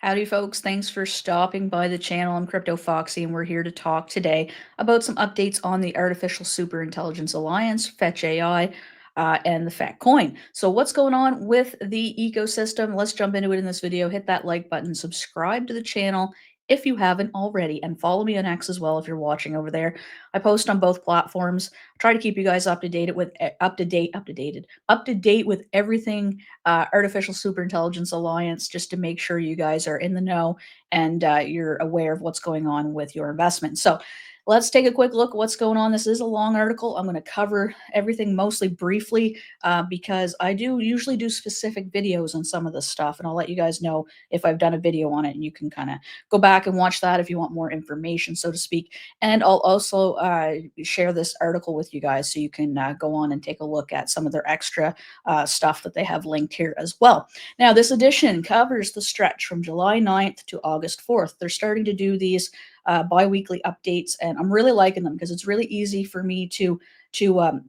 Howdy, folks. Thanks for stopping by the channel. I'm cryptoFOXXY, and we're here to talk today about some updates on the Artificial Superintelligence Alliance, fetch.ai, and the fat coin. So, what's going on with the ecosystem? Let's jump into it in this video. Hit that like button, subscribe to the channel if you haven't already, and follow me on X as well if you're watching over there. I post on both platforms. I try to keep you guys up to date with up to date with everything Artificial Superintelligence Alliance, just to make sure you guys are in the know and you're aware of what's going on with your investment. So let's take a quick look at what's going on. This is a long article. I'm going to cover everything mostly briefly because I do usually do specific videos on some of this stuff, and I'll let you guys know if I've done a video on it, and you can kind of go back and watch that if you want more information, so to speak. And I'll also share this article with you guys so you can go on and take a look at some of their extra stuff that they have linked here as well. Now, this edition covers the stretch from July 9th to August 4th. They're starting to do these bi-weekly updates, and I'm really liking them because it's really easy for me to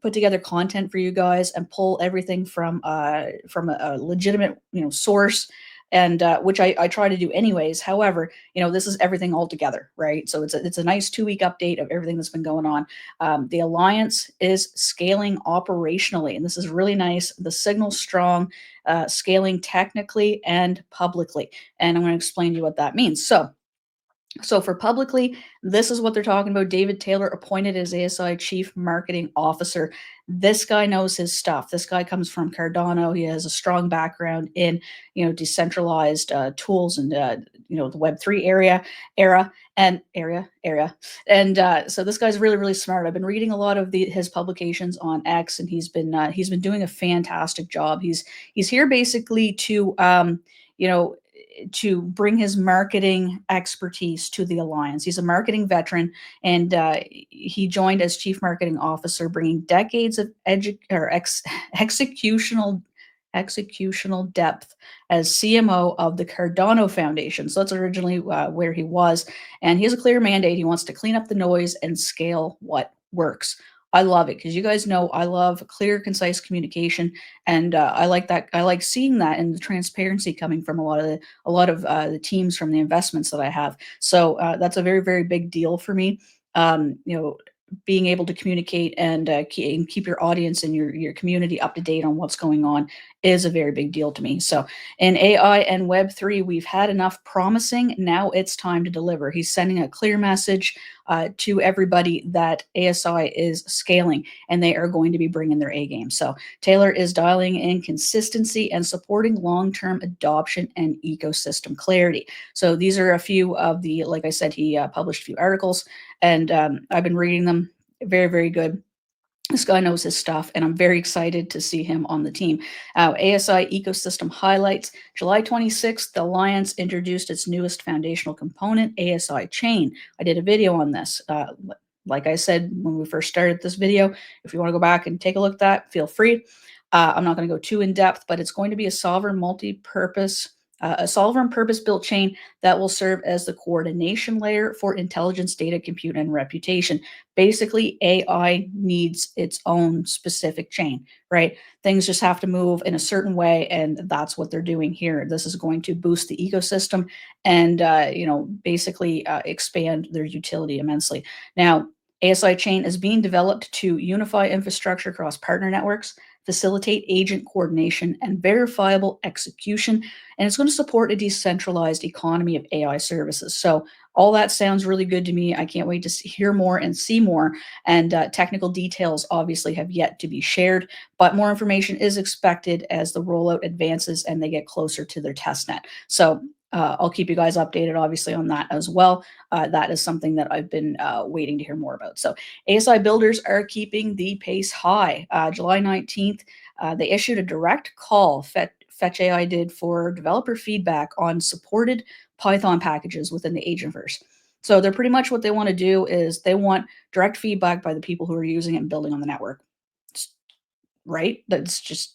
put together content for you guys and pull everything from a legitimate source, and which I try to do anyways. However, this is everything all together, right? So it's a nice 2-week update of everything that's been going on. The alliance is scaling operationally, and this is really nice. The signal's strong, scaling technically and publicly, and I'm going to explain to you what that means. So for publicly, this is what they're talking about. David Taylor appointed as ASI Chief Marketing Officer. This guy knows his stuff. This guy comes from Cardano. He has a strong background in, decentralized tools and, the Web3 era. And so this guy's really, really smart. I've been reading a lot of his publications on X, and he's been doing a fantastic job. He's here basically to bring his marketing expertise to the alliance. He's a marketing veteran, and he joined as chief marketing officer, bringing decades of executional depth as CMO of the Cardano Foundation. So that's originally where he was, and he has a clear mandate. He wants to clean up the noise and scale what works. I love it because you guys know I love clear, concise communication, and I like that. I like seeing that and the transparency coming from a lot of the teams from the investments that I have. So that's a very, very big deal for me. Um, you know, Being able to communicate and keep your audience and your community up to date on what's going on is a very big deal to me. So in AI and Web3, we've had enough promising. Now it's time to deliver. He's sending a clear message to everybody that ASI is scaling, and they are going to be bringing their A game. So Taylor is dialing in consistency and supporting long-term adoption and ecosystem clarity. So these are a few of the, like I said, he published a few articles, and I've been reading them. Very, very good. This guy knows his stuff, and I'm very excited to see him on the team. ASI ecosystem highlights. July 26th, the Alliance introduced its newest foundational component, ASI Chain. I did a video on this. Like I said when we first started this video, if you want to go back and take a look at that, feel free. I'm not going to go too in depth, but it's going to be a sovereign purpose-built chain that will serve as the coordination layer for intelligence, data, compute, and reputation. Basically, AI needs its own specific chain, right? Things just have to move in a certain way, and that's what they're doing here. This is going to boost the ecosystem and, basically expand their utility immensely. Now, ASI Chain is being developed to unify infrastructure across partner networks, facilitate agent coordination and verifiable execution, and it's going to support a decentralized economy of AI services. So all that sounds really good to me. I can't wait to hear more and see more. And technical details obviously have yet to be shared, but more information is expected as the rollout advances and they get closer to their testnet. So I'll keep you guys updated, obviously, on that as well. That is something that I've been waiting to hear more about. So ASI builders are keeping the pace high. July 19th, they issued a direct call, fetch.ai did, for developer feedback on supported Python packages within the agentverse. So they're pretty much what they want to do is they want direct feedback by the people who are using it and building on the network. Right? That's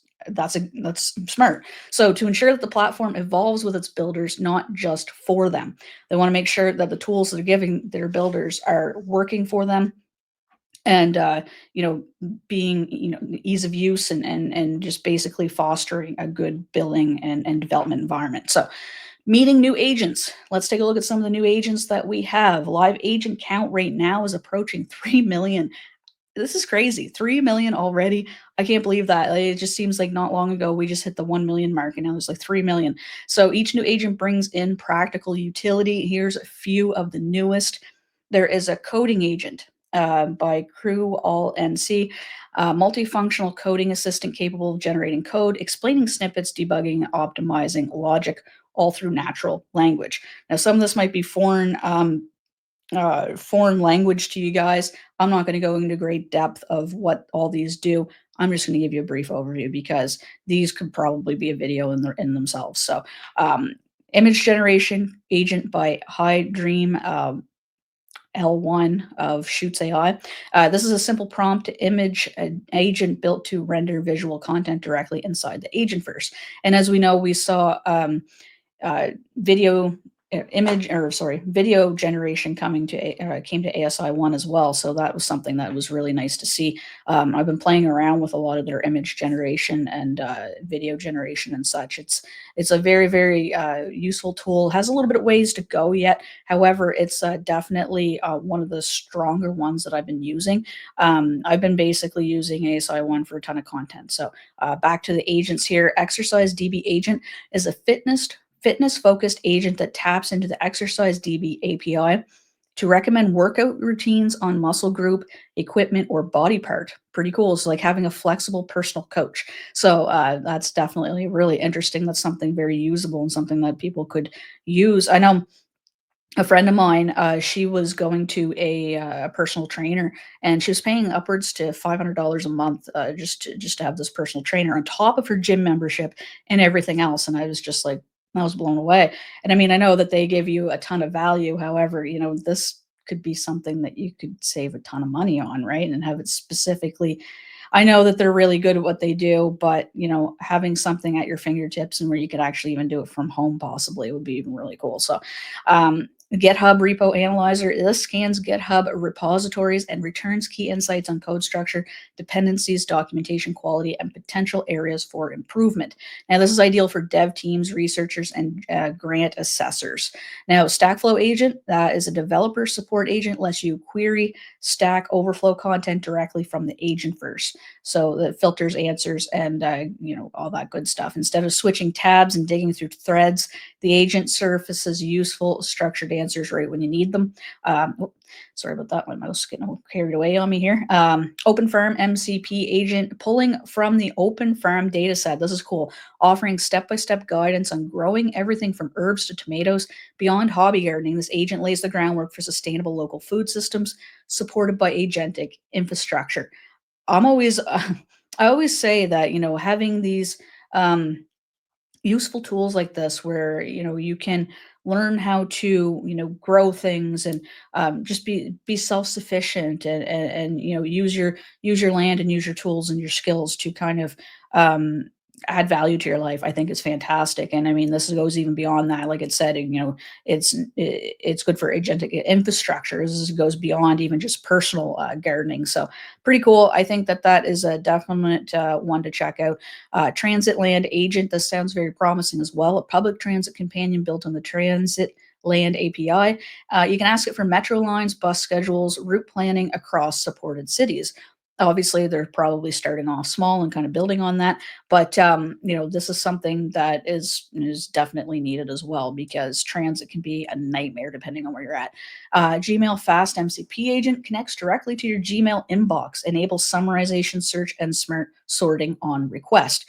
smart. So to ensure that the platform evolves with its builders, not just for them, they want to make sure that the tools that they're giving their builders are working for them, and being ease of use and just basically fostering a good building and development environment. So Meeting new agents. Let's take a look at some of the new agents that we have. Live agent count right now is approaching 3 million. This is crazy. 3 million already. I can't believe that. Like, it just seems like not long ago we just hit the 1 million mark and now there's like 3 million. So each new agent brings in practical utility. Here's a few of the newest. There is a coding agent by Crew All NC, multifunctional coding assistant capable of generating code, explaining snippets, debugging, optimizing logic, all through natural language. Now, some of this might be foreign language to you guys. I'm not going to go into great depth of what all these do. I'm just going to give you a brief overview because these could probably be a video in themselves. So, um, image generation agent by High Dream L1 of Shoots AI. This is a simple prompt image agent built to render visual content directly inside the agent first. And as we know, we saw video image or sorry video generation coming to came to ASI 1 as well, so that was something that was really nice to see. I've been playing around with a lot of their image generation and video generation and such. It's a very useful tool. Has a little bit of ways to go yet. However, it's definitely one of the stronger ones that I've been using. I've been basically using ASI 1 for a ton of content. So back to the agents here. Exercise DB agent is a fitness focused agent that taps into the Exercise DB API to recommend workout routines on muscle group, equipment, or body part. Pretty cool. It's like having a flexible personal coach. So that's definitely really interesting. That's something very usable and something that people could use. I know a friend of mine, she was going to a personal trainer, and she was paying upwards to $500 a month just to have this personal trainer on top of her gym membership and everything else. And I was just like, I was blown away. And I mean, I know that they give you a ton of value. However, this could be something that you could save a ton of money on, right? And have it specifically. I know that they're really good at what they do, but having something at your fingertips and where you could actually even do it from home possibly would be even really cool. So, GitHub Repo Analyzer. This scans GitHub repositories and returns key insights on code structure, dependencies, documentation quality, and potential areas for improvement. Now, this is ideal for dev teams, researchers, and grant assessors. Now, Stackflow Agent, that is a developer support agent, lets you query Stack Overflow content directly from the agent first. So that filters answers and all that good stuff. Instead of switching tabs and digging through threads, the agent surfaces useful structured answers right when you need them. Sorry about that. My mouse getting carried away on me here. Open Farm MCP agent pulling from the Open Farm data set. This is cool. Offering step-by-step guidance on growing everything from herbs to tomatoes beyond hobby gardening. This agent lays the groundwork for sustainable local food systems supported by agentic infrastructure. I'm always I always say that, having these useful tools like this where, you can learn how to, grow things and just be self-sufficient and use your land and use your tools and your skills to kind of um add value to your life. I think is fantastic. And I mean, this goes even beyond that. Like it said, it's good for agentic infrastructure. This goes beyond even just personal gardening. So pretty cool. I think that is a definite one to check out. Transit Land Agent. This sounds very promising as well. A public transit companion built on the Transit Land API. You can ask it for metro lines, bus schedules, route planning across supported cities. Obviously, they're probably starting off small and kind of building on that, but this is something that is definitely needed as well because transit can be a nightmare depending on where you're at. Gmail Fast MCP Agent connects directly to your Gmail inbox, enables summarization, search, and smart sorting on request.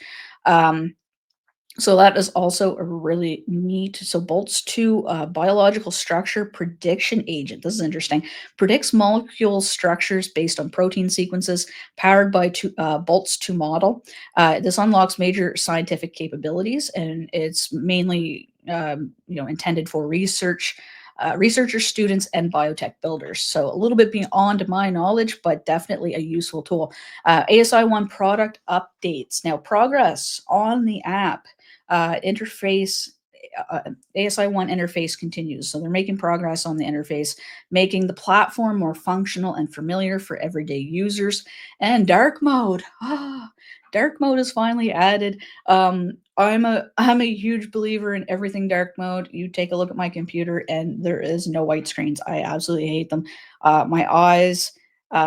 So that is also a really neat. So bolts to biological structure prediction agent. This is interesting. Predicts molecule structures based on protein sequences, powered by bolts to model. This unlocks major scientific capabilities, and it's mainly intended for researchers, students, and biotech builders. So a little bit beyond my knowledge, but definitely a useful tool. ASI 1 product updates. Now, progress on the app interface. ASI 1 interface continues. So they're making progress on the interface, making the platform more functional and familiar for everyday users. And dark mode. Dark mode is finally added. I'm a huge believer in everything dark mode. You take a look at my computer and there is no white screens. I absolutely hate them. My eyes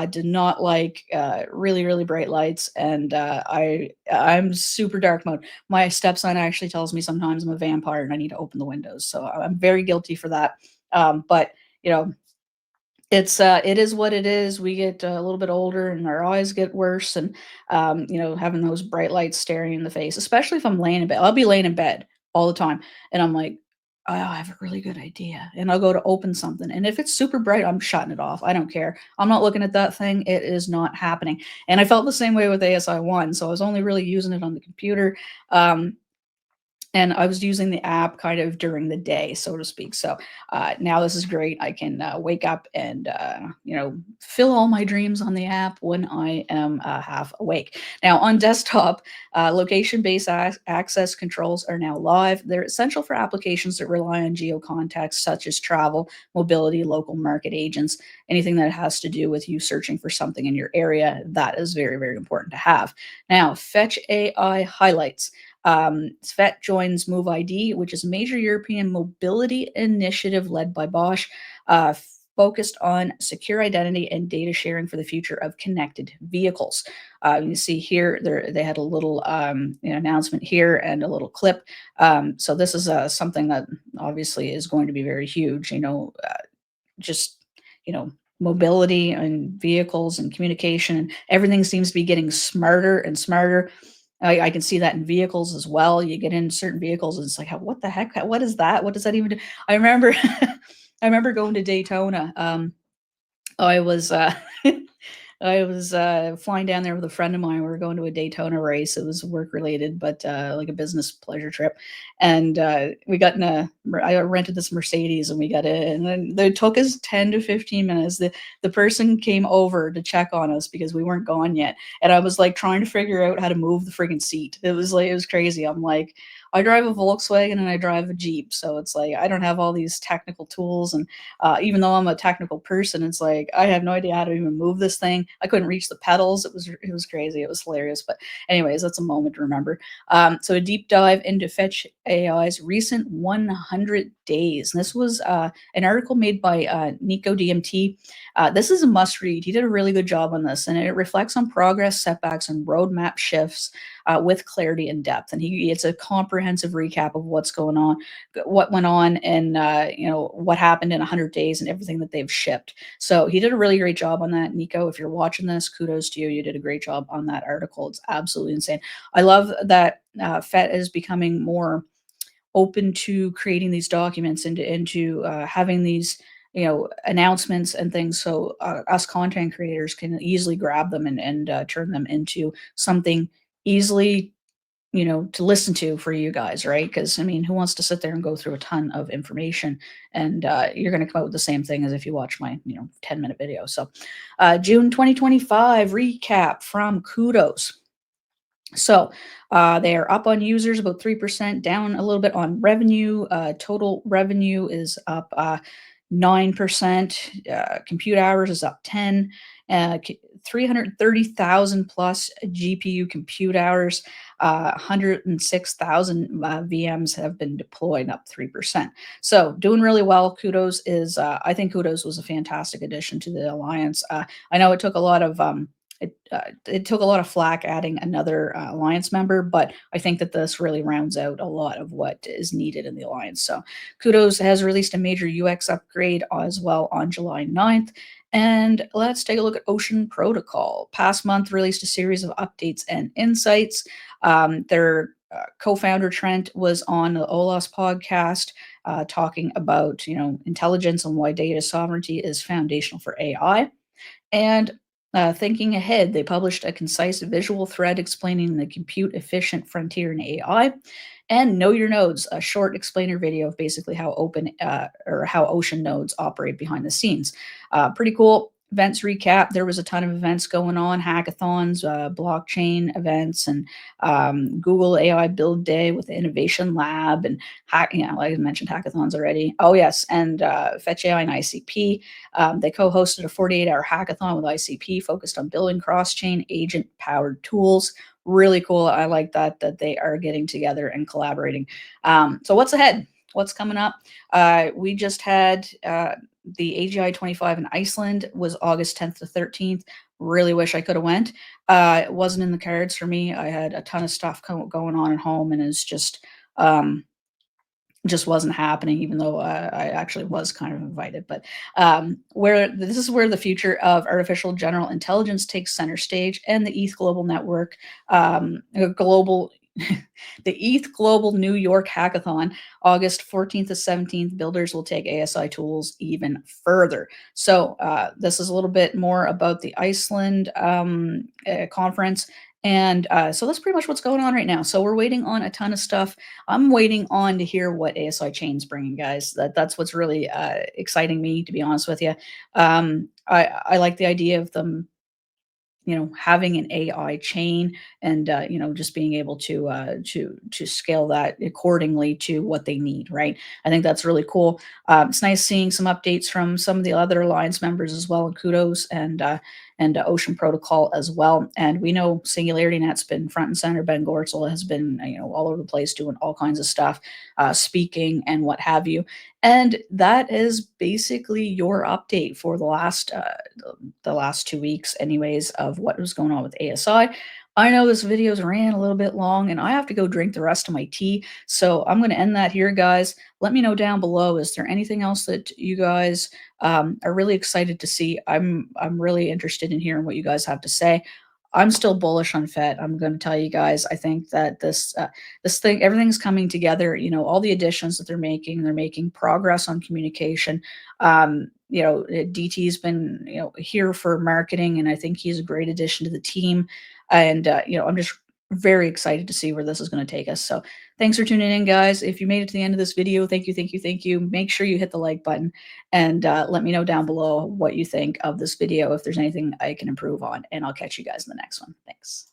do not like really really bright lights, and I'm super dark mode. My stepson actually tells me sometimes I'm a vampire and I need to open the windows. So I'm very guilty for that. But you know, it is what it is. We get a little bit older and our eyes get worse, and having those bright lights staring in the face, especially if I'm laying in bed. I'll be laying in bed all the time, and I'm like, "Oh, I have a really good idea," and I'll go to open something, and if it's super bright, I'm shutting it off. I don't care. I'm not looking at that thing. It is not happening. And I felt the same way with ASI one, so I was only really using it on the computer. Um, and I was using the app kind of during the day, so to speak. So now this is great. I can wake up and fill all my dreams on the app when I am half awake. Now on desktop, location-based access controls are now live. They're essential for applications that rely on geo context, such as travel, mobility, local market agents, anything that has to do with you searching for something in your area. That is very very important to have. Now, Fetch AI highlights. Svet joins Move ID, which is a major European mobility initiative led by Bosch, focused on secure identity and data sharing for the future of connected vehicles. You see here, they had a little announcement here and a little clip. So this is something that obviously is going to be very huge. Just you know mobility and vehicles and communication and everything seems to be getting smarter and smarter. I can see that in vehicles as well. You get in certain vehicles and it's like, what the heck? What is that? What does that even do? I remember, I remember going to Daytona. I was I was flying down there with a friend of mine. We were going to a Daytona race. It was work related, but like a business pleasure trip. And we got in I rented this Mercedes and we got in. And then it took us 10 to 15 minutes. The person came over to check on us because we weren't gone yet. And I was like trying to figure out how to move the friggin' seat. It was crazy. I'm like, I drive a Volkswagen and I drive a Jeep. So it's like I don't have all these technical tools. And even though I'm a technical person, it's like I have no idea how to even move this thing. I couldn't reach the pedals. It was crazy. It was hilarious. But anyways, that's a moment to remember. So a deep dive into Fetch AI's recent 100 days. And this was an article made by Nico DMT. This is a must read. He did a really good job on this, and it reflects on progress, setbacks, and roadmap shifts with clarity and depth. And it's a comprehensive recap of what's going on, what went on, and what happened in 100 days and everything that they've shipped. So he did a really great job on that. Nico, if you're watching this, kudos to you. You did a great job on that article. It's absolutely insane. I love that FET is becoming more open to creating these documents and into having these announcements and things, so us content creators can easily grab them and turn them into something easily to listen to for you guys, right? Because I mean, who wants to sit there and go through a ton of information, and you're going to come out with the same thing as if you watch my 10-minute video. So June 2025 recap from Kudos. So they are up on users about 3%, down a little bit on revenue. Total revenue is up 9%. Compute hours is up 10. 330,000 plus GPU compute hours. 106,000 VMs have been deployed, up 3%. So doing really well. I think Kudos was a fantastic addition to the alliance. I know it took a lot of it took a lot of flack adding another alliance member, but I think that this really rounds out a lot of what is needed in the alliance. So Kudos has released a major UX upgrade as well on July 9th. And let's take a look at Ocean Protocol. Past month released a series of updates and insights. Their co-founder Trent was on the OLAS podcast talking about intelligence and why data sovereignty is foundational for AI. And thinking ahead, they published a concise visual thread explaining the compute efficient frontier in AI, and Know Your Nodes, a short explainer video of basically how how ocean nodes operate behind the scenes. Pretty cool. Events recap. There was a ton of events going on, hackathons, blockchain events, and Google AI Build Day with the Innovation Lab, and like I mentioned, hackathons already. Oh yes, and Fetch AI and ICP. They co-hosted a 48-hour hackathon with ICP focused on building cross-chain agent-powered tools really cool. I like that they are getting together and collaborating. So what's ahead? What's coming up? We just had the AGI 25 in Iceland was August 10th to 13th. Really wish I could have went. It wasn't in the cards for me. I had a ton of stuff going on at home, and it's um, just wasn't happening, even though I actually was kind of invited. But where this is where the future of artificial general intelligence takes center stage, and the ETH Global Network, global. The ETH Global New York Hackathon, August 14th to 17th, builders will take ASI tools even further. So, this is a little bit more about the Iceland conference. And so that's pretty much what's going on right now. So, we're waiting on a ton of stuff. I'm waiting on to hear what ASI Chain's bringing, guys. That's what's really exciting me, to be honest with you. I like the idea of them, having an AI chain and just being able to scale that accordingly to what they need, right? I think that's really cool. It's nice seeing some updates from some of the other alliance members as well, and Kudos and Ocean Protocol as well. And we know Singularity Net's been front and center. Ben Gortzel has been all over the place doing all kinds of stuff, speaking and what have you. And that is basically your update for the last 2 weeks, anyways, of what was going on with ASI. I know this video's ran a little bit long, and I have to go drink the rest of my tea. So I'm going to end that here, guys. Let me know down below. Is there anything else that you guys are really excited to see? I'm really interested in hearing what you guys have to say. I'm still bullish on FET. I'm going to tell you guys. I think that this thing, everything's coming together. All the additions that they're making progress on communication. DT's been here for marketing, and I think he's a great addition to the team. And I'm just very excited to see where this is going to take us. So thanks for tuning in, guys. If you made it to the end of this video, thank you, thank you, thank you. Make sure you hit the like button, and let me know down below what you think of this video, if there's anything I can improve on, and I'll catch you guys in the next one. Thanks.